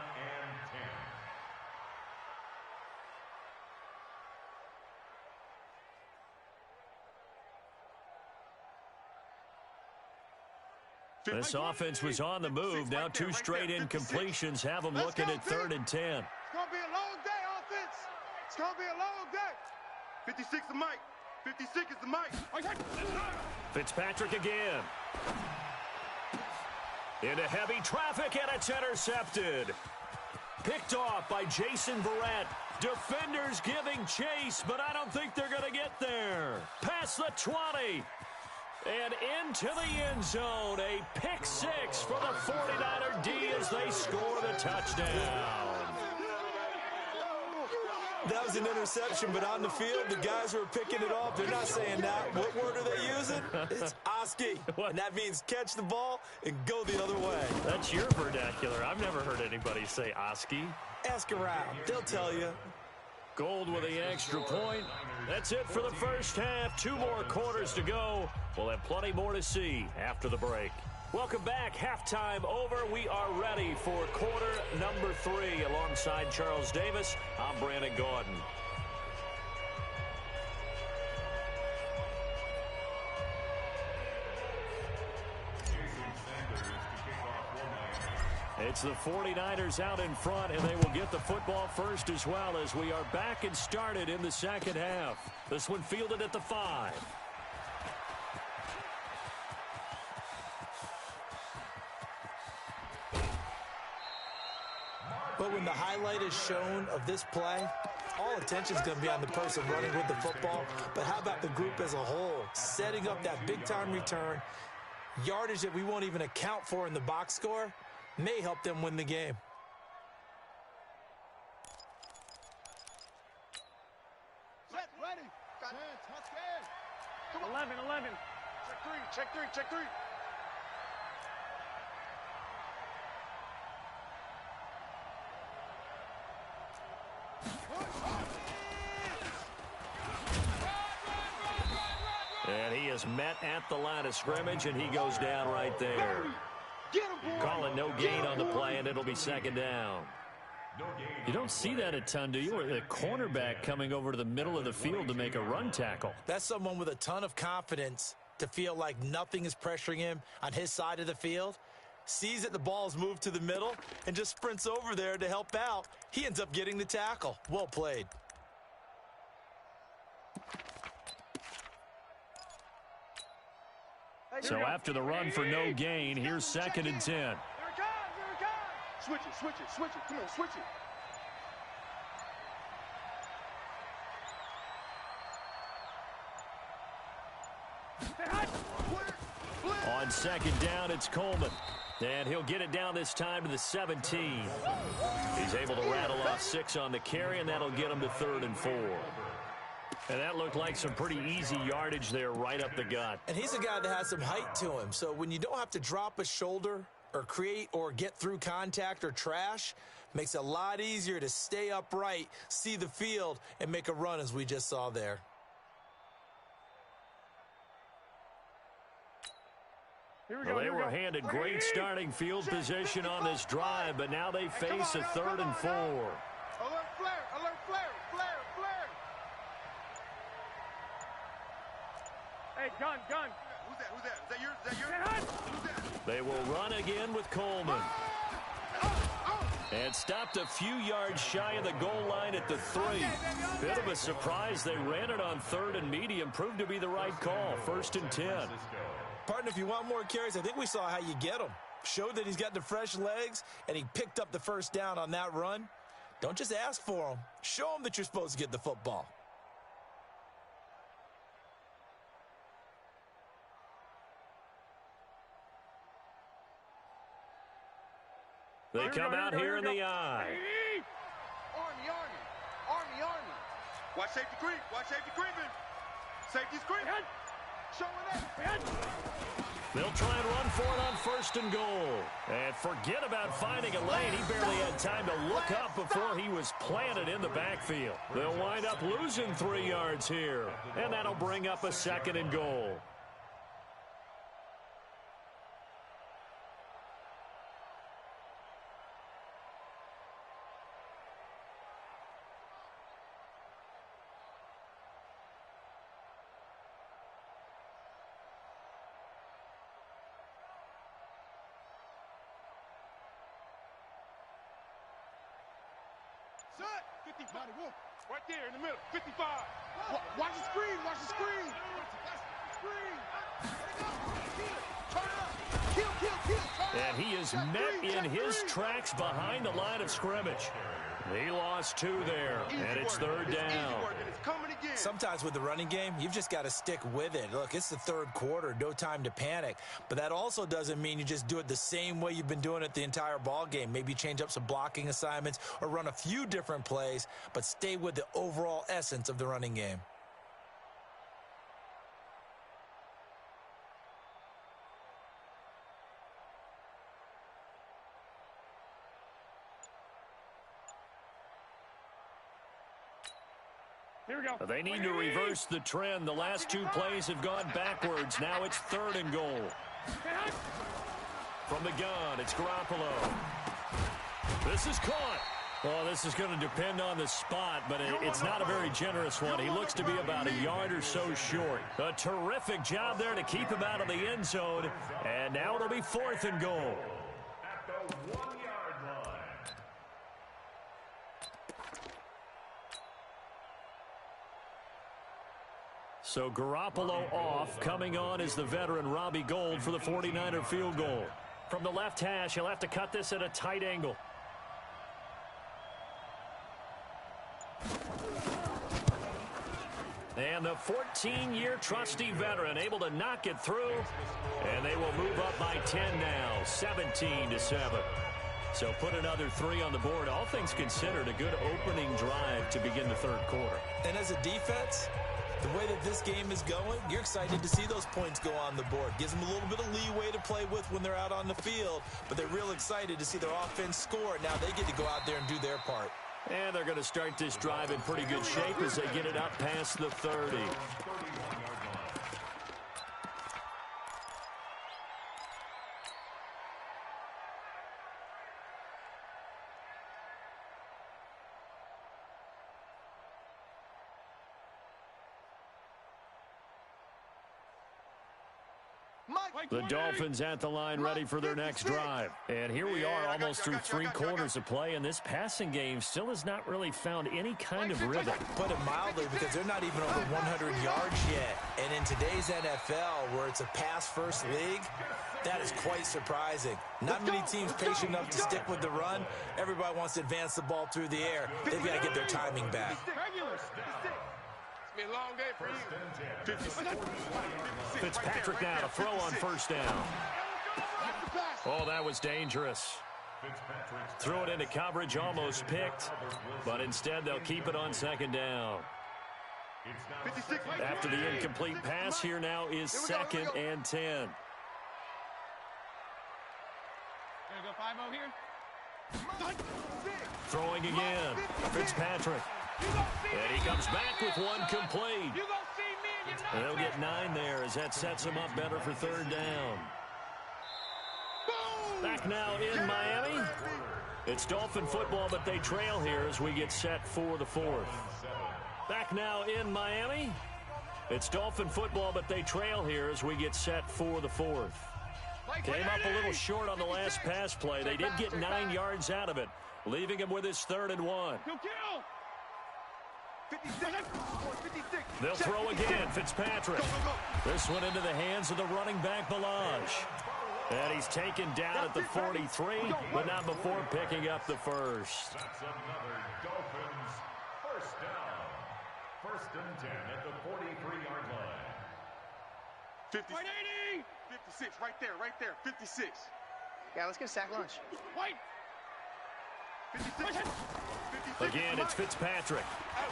and 10. This offense was on the move. Now 2 straight incompletions have them looking at 3rd and 10. It's going to be a long day, offense. It's going to be a long day. 56 is Mike. 56 is the Mike. Fitzpatrick again. Into heavy traffic, and it's intercepted. Picked off by Jason Verrett. Defenders giving chase, but I don't think they're going to get there. Past the 20. And into the end zone. A pick 6 for the 49er D as they score the touchdown. That was an interception, but on the field, the guys who are picking it off, they're not saying that. What word are they using? It's Oski, and that means catch the ball and go the other way. That's your vernacular. I've never heard anybody say Oski. Ask around. They'll tell you. Gold with the extra point. That's it for the first half. 2 more quarters to go. We'll have plenty more to see after the break. Welcome back. Halftime over. We are ready for quarter number 3. Alongside Charles Davis, I'm Brandon Gordon. It's the 49ers out in front, and they will get the football first as well as we are back and started in the second half. This one fielded at the 5. But when the highlight is shown of this play, all attention is going to be on the person running with the football. But how about the group as a whole? Setting up that big-time return, yardage that we won't even account for in the box score, may help them win the game. Set, ready. Got it. Touch in. Come on. 11. Check three. And he is met at the line of scrimmage, and he goes down right there. Call it no gain on the play, and it'll be second down. You don't see that a ton, do you? Or the cornerback coming over to the middle of the field to make a run tackle. That's someone with a ton of confidence to feel like nothing is pressuring him on his side of the field. Sees that the ball's moved to the middle and just sprints over there to help out. He ends up getting the tackle. Well played. So after the run for no gain, here's second and 10. Here it comes. Switch it. Come on, switch it. On second down, it's Coleman. And he'll get it down this time to the 17. He's able to rattle off 6 on the carry, and that'll get him to 3rd and 4. And that looked like some pretty easy yardage there right up the gut. And he's a guy that has some height to him. So when you don't have to drop a shoulder or create or get through contact or trash, makes it a lot easier to stay upright, see the field, and make a run as we just saw there. Well, they were handed great starting field position on this drive, but now they face a 3rd and 4. Alert flare, alert flare, flare, flare. Hey, gun. Who's that? Is that yours? Is that yours? Who's that? They will run again with Coleman. And stopped a few yards shy of the goal line at the 3. Bit of a surprise. They ran it on 3rd and medium. Proved to be the right call. 1st and 10. Partner, if you want more carries, I think we saw how you get him. Showed that he's got the fresh legs, and he picked up the first down on that run. Don't just ask for him. Show him that you're supposed to get the football. They come out here in the eye. Army. Watch safety creep. Creeping. Safety's creeping. Showing up. They'll try and run for it on 1st and goal. And forget about finding a lane. He barely had time to look up before he was planted in the backfield. They'll wind up losing 3 yards here. And that'll bring up a 2nd and goal. Shut. 55. Right there in the middle. 55. Watch the screen. Turn up. Kill. And he is met in his tracks behind the line of scrimmage. He lost 2 there, and it's 3rd down. Sometimes with the running game, you've just got to stick with it. Look, it's the 3rd quarter, no time to panic. But that also doesn't mean you just do it the same way you've been doing it the entire ball game. Maybe change up some blocking assignments or run a few different plays, but stay with the overall essence of the running game. Here we go. They need to reverse the trend. The last 2 plays have gone backwards. Now it's 3rd and goal. From the gun, it's Garoppolo. This is caught. Well, this is going to depend on the spot, but it's not a very generous one. He looks to be about a yard or so short. A terrific job there to keep him out of the end zone. And now it'll be 4th and goal. At the 1-yard line. So Garoppolo off. Coming on is the veteran Robbie Gould for the 49er field goal. From the left hash, he'll have to cut this at a tight angle. And the 14-year trusty veteran able to knock it through. And they will move up by 10 now, 17-7. So put another 3 on the board. All things considered, a good opening drive to begin the 3rd quarter. And as a defense, the way that this game is going, you're excited to see those points go on the board. Gives them a little bit of leeway to play with when they're out on the field, but they're real excited to see their offense score. Now they get to go out there and do their part. And they're going to start this drive in pretty good shape as they get it up past the 30. The Dolphins at the line ready for their next drive. And here we are almost through 3 quarters of play, and this passing game still has not really found any kind of rhythm. Put it mildly, because they're not even over 100 yards yet. And in today's NFL, where it's a pass-first league, that is quite surprising. Not many teams patient enough to stick with the run. Everybody wants to advance the ball through the air. They've got to get their timing back. It's been a long day for you. Fitzpatrick now to throw on 1st down. Oh, that was dangerous. Threw it into coverage, almost picked, but instead they'll keep it on 2nd down. After the incomplete pass, here now is 2nd and 10. Go 5-0 here. Throwing again. Fitzpatrick. And he comes back with one complete. And they'll get 9 there as that sets him up better for third down. Back now in Miami. It's Dolphin football, but they trail here as we get set for the 4th. Back now in Miami. It's Dolphin football, but they trail here as we get set for the 4th. Came up a little short on the last pass play. They did get 9 yards out of it, leaving him with his 3rd and 1. They'll throw again. Fitzpatrick. This one into the hands of the running back, Balaj. And he's taken down at the 43, but not before picking up the first. That's another Dolphins first down. 1st and 10 at the 43-yard line. 56, right there, 56. Yeah, let's get a sack lunch. White. 56. Again, it's Fitzpatrick.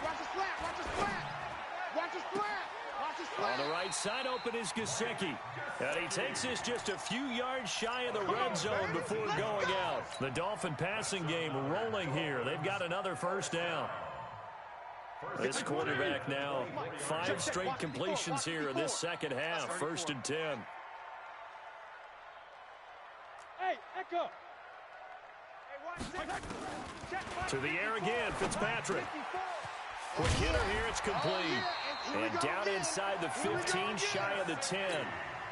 Watch his flat, watch his flat. Watch his flat. Watch his flat. On the right side, open is Gesicki. And he takes this just a few yards shy of the red zone before going out. The Dolphin passing game rolling here. They've got another first down. This quarterback now, 5 straight completions here in this second half. 1st and 10. Hey, Echo. To the air again, Fitzpatrick. Quick hitter here, it's complete. And down inside the 15, shy of the 10.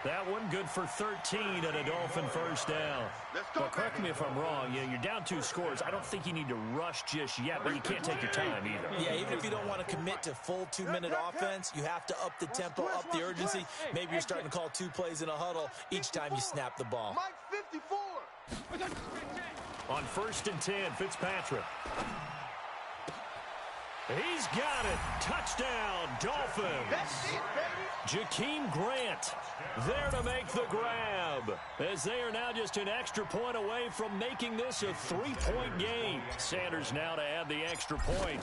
That one good for 13 and a Dolphin first down. But correct me if I'm wrong, you're down 2 scores. I don't think you need to rush just yet, but you can't take your time either. Yeah, even if you don't want to commit to full 2-minute offense, you have to up the tempo, up the urgency. Maybe you're starting to call 2 plays in a huddle each time you snap the ball. Mike 54. On 1st and 10, Fitzpatrick. He's got it. Touchdown, Dolphins. That's it, baby. Jakeem Grant there to make the grab, as they are now just an extra point away from making this a 3-point game. Sanders now to add the extra point.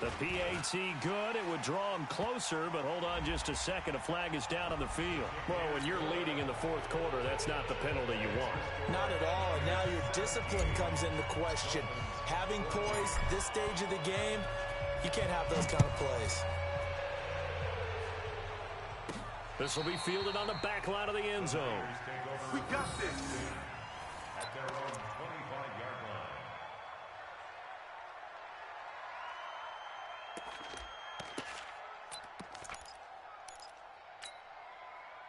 The PAT good. It would draw him closer, but hold on just a second. A flag is down on the field. Well, when you're leading in the 4th quarter, that's not the penalty you want. Not at all, and now your discipline comes into question. Having poise this stage of the game, you can't have those kind of plays. This will be fielded on the back line of the end zone. We got this. At their own 25-yard line.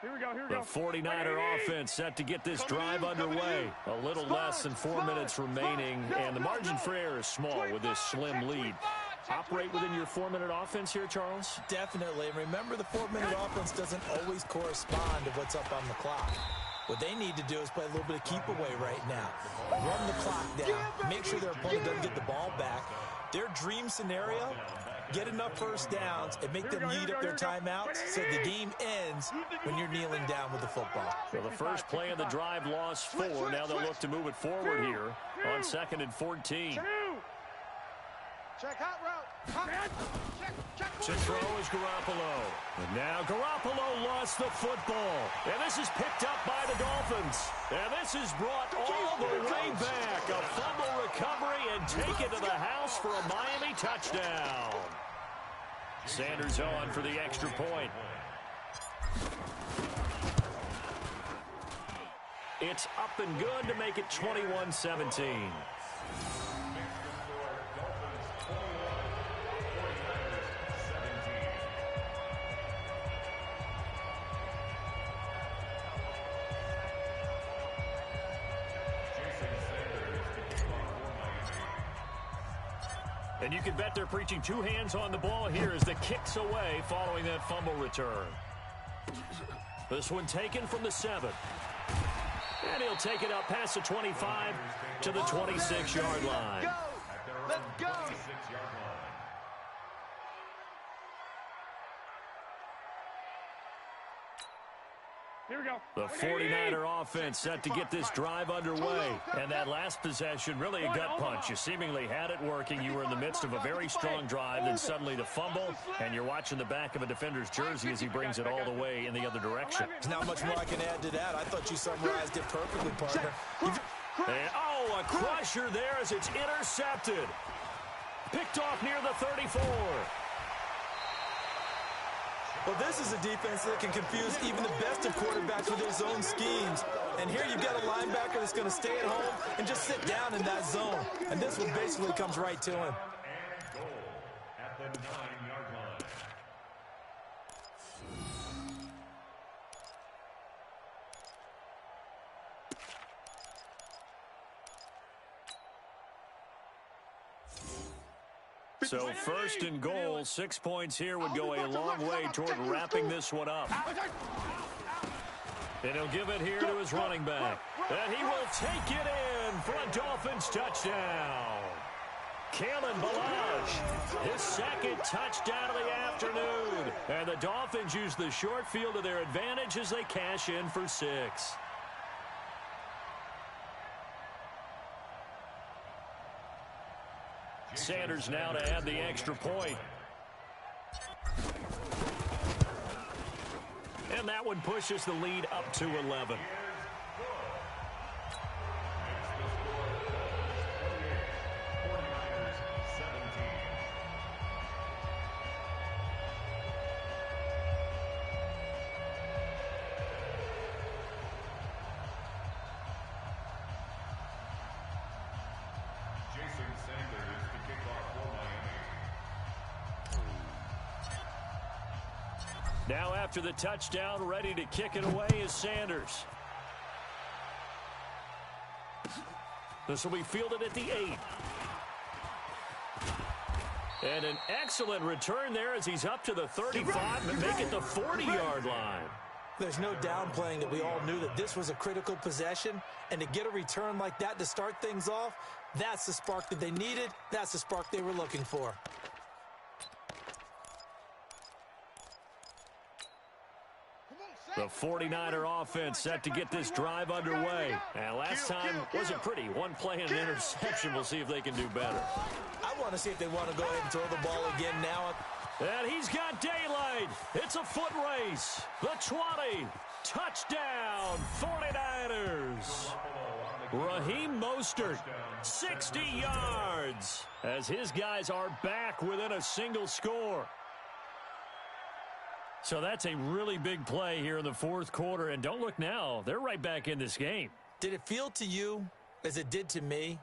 Here we go. The 49er offense set to get this drive underway. A little less than 4 minutes remaining, and the margin for error is small with this slim lead. Operate within your 4-minute offense here, Charles? Definitely. And remember, the 4-minute offense doesn't always correspond to what's up on the clock. What they need to do is play a little bit of keep away right now. Run the clock down. Make sure their opponent doesn't get the ball back. Their dream scenario, get enough first downs and make them eat up their timeouts so the game ends when you're kneeling down with the football. So the first play of the drive lost 4. Now they'll look to move it forward here on 2nd and 14. Check hot route. To throw is Garoppolo. And now Garoppolo lost the football. And this is picked up by the Dolphins. And this is brought all the way back. A fumble recovery and take it to the house for a Miami touchdown. Sanders on for the extra point. It's up and good to make it 21-17. And you can bet they're preaching 2 hands on the ball here as the kick's away following that fumble return. This one taken from the 7. And he'll take it up past the 25 to the 26-yard line. Let's go. Here we go. The 49er offense set to get this drive underway. And that last possession, really a gut punch. You seemingly had it working. You were in the midst of a very strong drive, then suddenly the fumble, and you're watching the back of a defender's jersey as he brings it all the way in the other direction. There's not much more I can add to that. I thought you summarized it perfectly, partner. And, oh, a crusher there as it's intercepted. Picked off near the 34. Well, this is a defense that can confuse even the best of quarterbacks with their zone schemes. And here you've got a linebacker that's going to stay at home and just sit down in that zone. And this one basically comes right to him. And goal at the 9-yard line. So first and goal, 6 points here would go a long way toward wrapping this one up. And he'll give it here to his running back. And he will take it in for a Dolphins touchdown. Kalen Ballage, his second touchdown of the afternoon. And the Dolphins use the short field to their advantage as they cash in for 6. Sanders now to add the extra point. And that one pushes the lead up to 11. Now after the touchdown, ready to kick it away is Sanders. This will be fielded at the 8. And an excellent return there as he's up to the 35 and make it the 40-yard line. There's no downplaying that we all knew that this was a critical possession. And to get a return like that to start things off, that's the spark that they needed. That's the spark they were looking for. The 49er offense set to get this drive underway. And last time wasn't pretty. One play and an interception. We'll see if they can do better. I want to see if they want to go ahead and throw the ball again now. And he's got daylight. It's a foot race. The 20. Touchdown, 49ers. Raheem Mostert, 60 yards, as his guys are back within a single score. So that's a really big play here in the fourth quarter. And don't look now, they're right back in this game. Did it feel to you, as it did to me,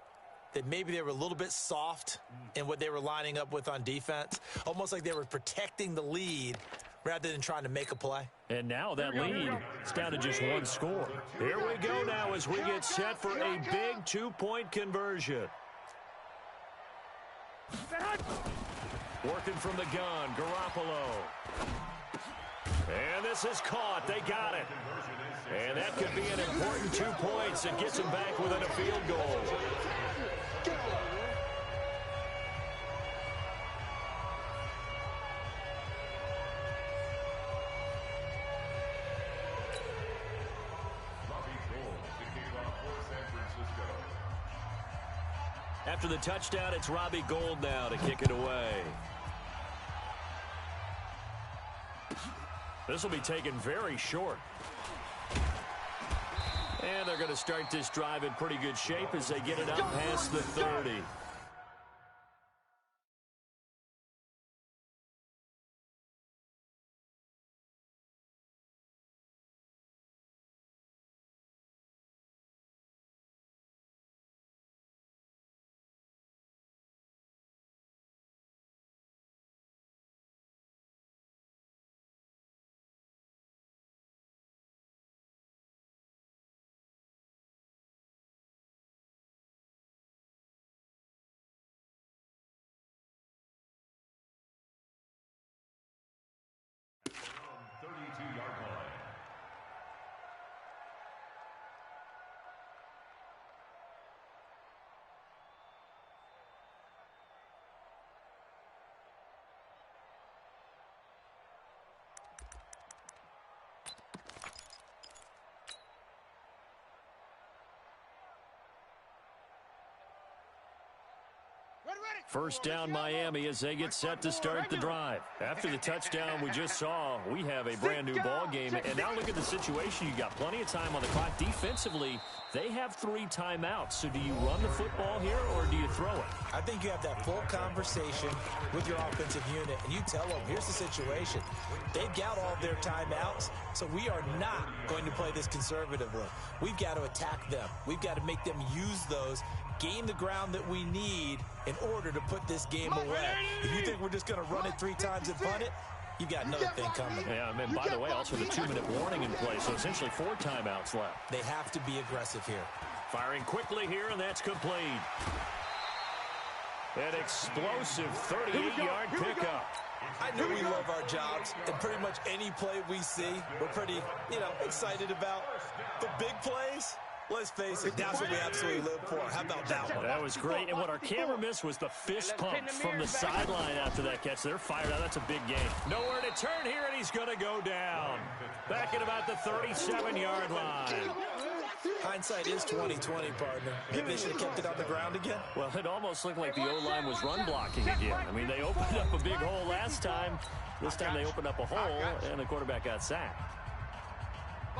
that maybe they were a little bit soft in what they were lining up with on defense? Almost like they were protecting the lead rather than trying to make a play. And now that lead is down to just one score. Here we go now as we get set for a big two-point conversion. Working from the gun, Garoppolo. And this is caught. They got it. And that could be an important 2 points that gets them back within a field goal. After the touchdown, it's Robbie Gould now to kick it away. This will be taken very short. And they're going to start this drive in pretty good shape as they get it up past the 30. First down Miami as they get set to start the drive. After the touchdown we just saw, we have a brand new ball game. And now look at the situation. You got plenty of time on the clock. Defensively, they have 3 timeouts. So do you run the football here or do you throw it? I think you have that full conversation with your offensive unit, and you tell them, here's the situation. They've got all their timeouts, so we are not going to play this conservatively. We've got to attack them. We've got to make them use those, gain the ground that we need in order to put this game away. If you think we're just going to run it 3 times and punt it, you got another thing coming. Yeah, I mean, by the way, also the 2-minute warning in place, so essentially 4 timeouts left. They have to be aggressive here. Firing quickly here, and that's complete. An explosive 38-yard pickup. I know we love our jobs, and pretty much any play we see, we're pretty, excited about. The big plays, let's face it, that's what we absolutely live for. How about that one? That was great, and what our camera missed was the fist pump from the sideline after that catch. They're fired out. That's a big game. Nowhere to turn here, and he's going to go down. Back at about the 37-yard line. Hindsight is 20/20, partner. Maybe they should have kept it on the ground again. Well, it almost looked like the O-line was run blocking again. I mean, they opened up a big hole last time. This time they opened up a hole, and the quarterback got sacked.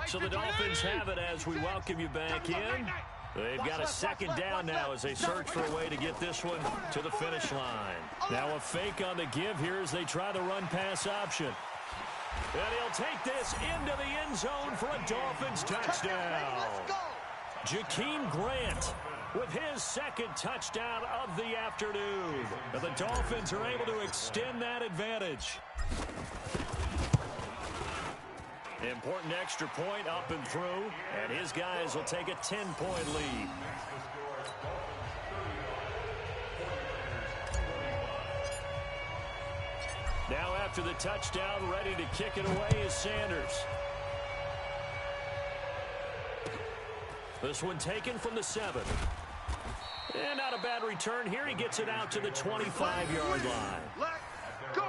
So the Dolphins have it as we welcome you back in. They've got a second down now as they search for a way to get this one to the finish line. Now a fake on the give here as they try the run-pass option. And he'll take this into the end zone for a Dolphins touchdown. Jakeem Grant with his second touchdown of the afternoon. And the Dolphins are able to extend that advantage. Important extra point up and through, and his guys will take a 10-point lead. Now after the touchdown, ready to kick it away is Sanders. This one taken from the 7. And not a bad return here. He gets it out to the 25-yard line. Let's go.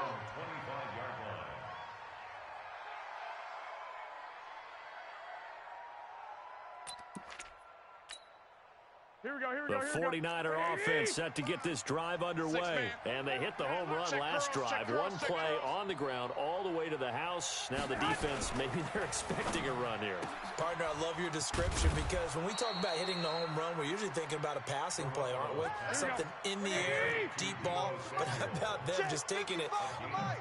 The 49er offense set to get this drive underway. And they hit the home run last drive. One play on the ground all the way to the house. Now the defense, maybe they're expecting a run here. Partner, I love your description because when we talk about hitting the home run, we're usually thinking about a passing play, aren't we? Something in the air, deep ball. But how about them just taking it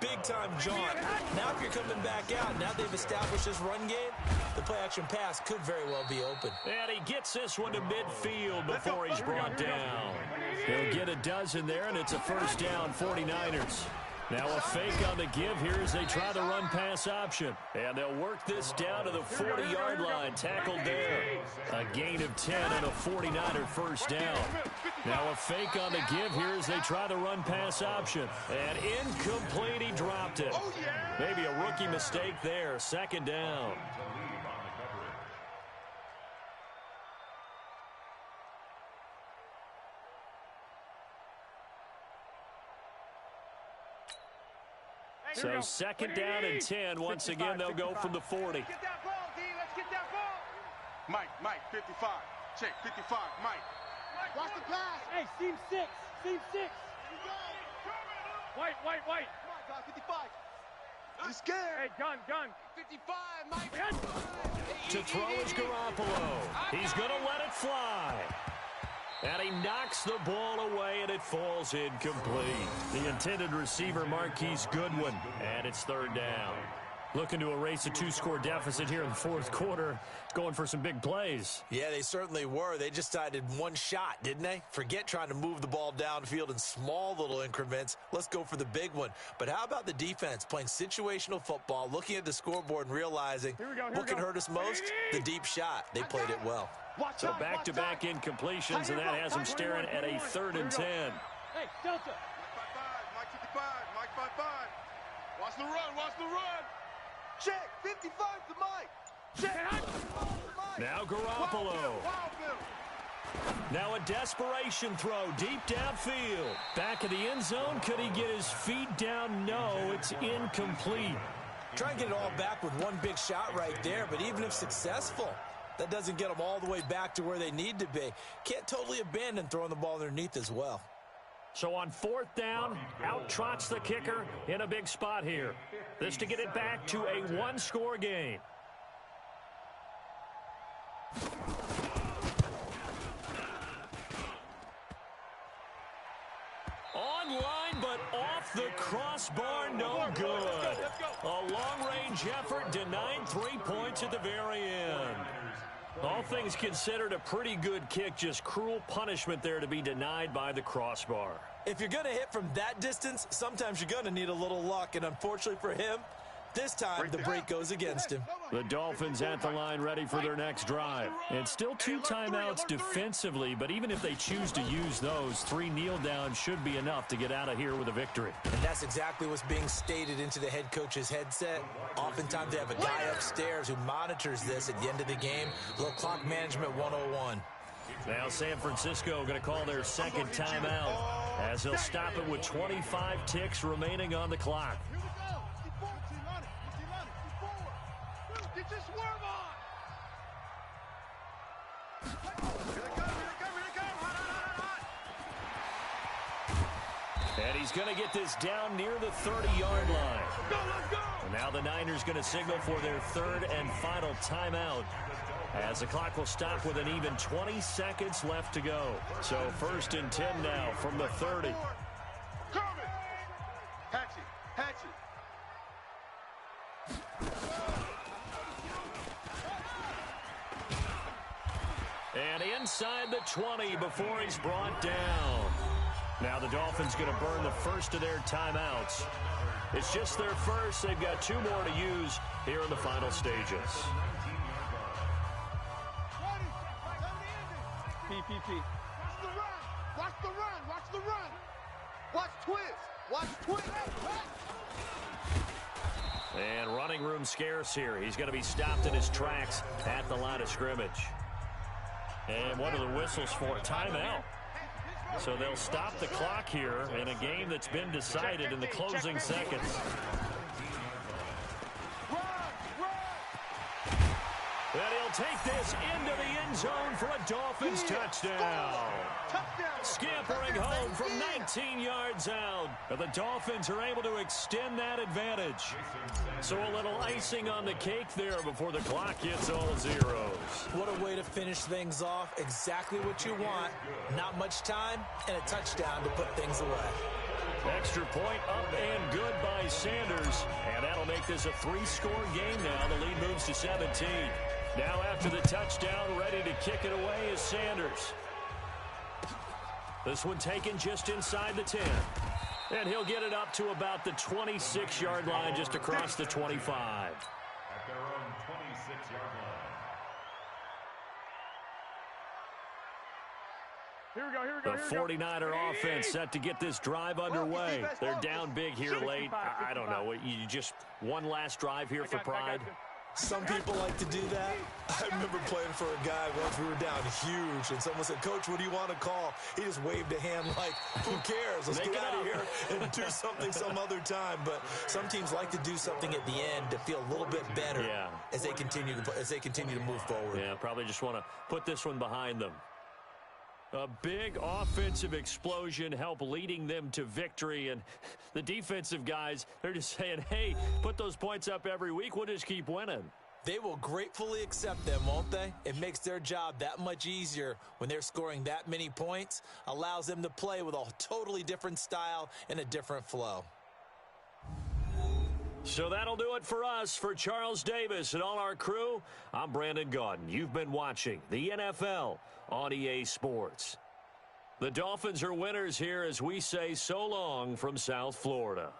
big-time jaunt? Now if you're coming back out, now they've established this run game, the play-action pass could very well be open. And he gets this one to midfield before he's brought down. He'll get a dozen there, and it's a first down, 49ers. Now a fake on the give here as they try the run-pass option. And they'll work this down to the 40-yard line, tackled there. A gain of 10 and a 49er first down. Now a fake on the give here as they try the run-pass option. And incomplete, he dropped it. Maybe a rookie mistake there, second down. So second down and 10. Once again, they'll go from the 40. Get that ball, D. Let's get that ball. Mike, 55. Check, 55, Mike. Watch the pass. Hey, seam 6. Seam 6. White. Come on, guys, 55. I'm scared. Hey, gun. 55, Mike. To throw is Garoppolo. He's going to let it fly. And he knocks the ball away, and it falls incomplete. The intended receiver, Marquise Goodwin, and it's third down. Looking to erase a 2-score deficit here in the fourth quarter, going for some big plays. Yeah, they certainly were. They just decided one shot, didn't they? Forget trying to move the ball downfield in small little increments. Let's go for the big one. But how about the defense playing situational football, looking at the scoreboard and realizing what can hurt us most? The deep shot. They played it well. So back-to-back incompletions, and that has him staring at a 3rd and 10. Hey, Delta. Mike 55, Mike 55. Watch the run. Check, 55 to Mike. Check. Now Garoppolo. Now a desperation throw deep downfield. Back of the end zone. Could he get his feet down? No, it's incomplete. Try and get it all back with one big shot right there, but even if successful, that doesn't get them all the way back to where they need to be. Can't totally abandon throwing the ball underneath as well. So on 4th down, out trots the kicker in a big spot here. This to get it back to a one-score game. Online, but off the crossbar, no good. A long-range effort denied 3 points at the very end. All things considered, a pretty good kick, just cruel punishment there to be denied by the crossbar. If you're going to hit from that distance, sometimes you're going to need a little luck, and unfortunately for him, this time the break goes against him. The Dolphins at the line ready for their next drive. And still 2 timeouts defensively, but even if they choose to use those, 3 kneel downs should be enough to get out of here with a victory. And that's exactly what's being stated into the head coach's headset. Oftentimes they have a guy upstairs who monitors this at the end of the game. Little clock management 101. Now San Francisco going to call their second timeout as they'll stop it with 25 ticks remaining on the clock. Get your swerve on! Here they come, here they come, here they come! Hot! And he's going to get this down near the 30-yard line. Let's go! And now the Niners going to signal for their 3rd and final timeout as the clock will stop with an even 20 seconds left to go. So 1st and 10 now from the 30. Coming! Hatchet! Hatchet! And inside the 20 before he's brought down. Now the Dolphins going to burn the first of their timeouts. It's just their first. They've got 2 more to use here in the final stages. PPP. Watch the run! Watch the run! Watch the run! Watch twist! Watch twist! And running room scarce here. He's going to be stopped in his tracks at the line of scrimmage. And what are the whistles for? Timeout. So they'll stop the clock here in a game that's been decided in the closing seconds. And he'll take this into the end zone for a Dolphins touchdown. Scampering home from 19 yards out. But the Dolphins are able to extend that advantage. So a little icing on the cake there before the clock hits all zeros. What a way to finish things off. Exactly what you want. Not much time and a touchdown to put things away. Extra point up and good by Sanders. And that'll make this a 3-score game now. The lead moves to 17. Now after the touchdown, ready to kick it away is Sanders. This one taken just inside the 10. And he'll get it up to about the 26-yard line, just across the 25. At their own 26-yard line. Here we go, here we go, The 49er offense set to get this drive underway. They're down big here late. I don't know. You just one last drive here for pride? Some people like to do that. I remember playing for a guy once we were down huge, and someone said, "Coach, what do you want to call?" He just waved a hand like, who cares? Let's get out of here and do something some other time. But some teams like to do something at the end to feel a little bit better as they continue to move forward. Yeah, probably just want to put this one behind them. A big offensive explosion help leading them to victory. And the defensive guys, they're just saying, hey, put those points up every week. We'll just keep winning. They will gratefully accept them, won't they? It makes their job that much easier when they're scoring that many points. Allows them to play with a totally different style and a different flow. So that'll do it for us. For Charles Davis and all our crew, I'm Brandon Gaudin. You've been watching the NFL on EA Sports. The Dolphins are winners here as we say so long from South Florida.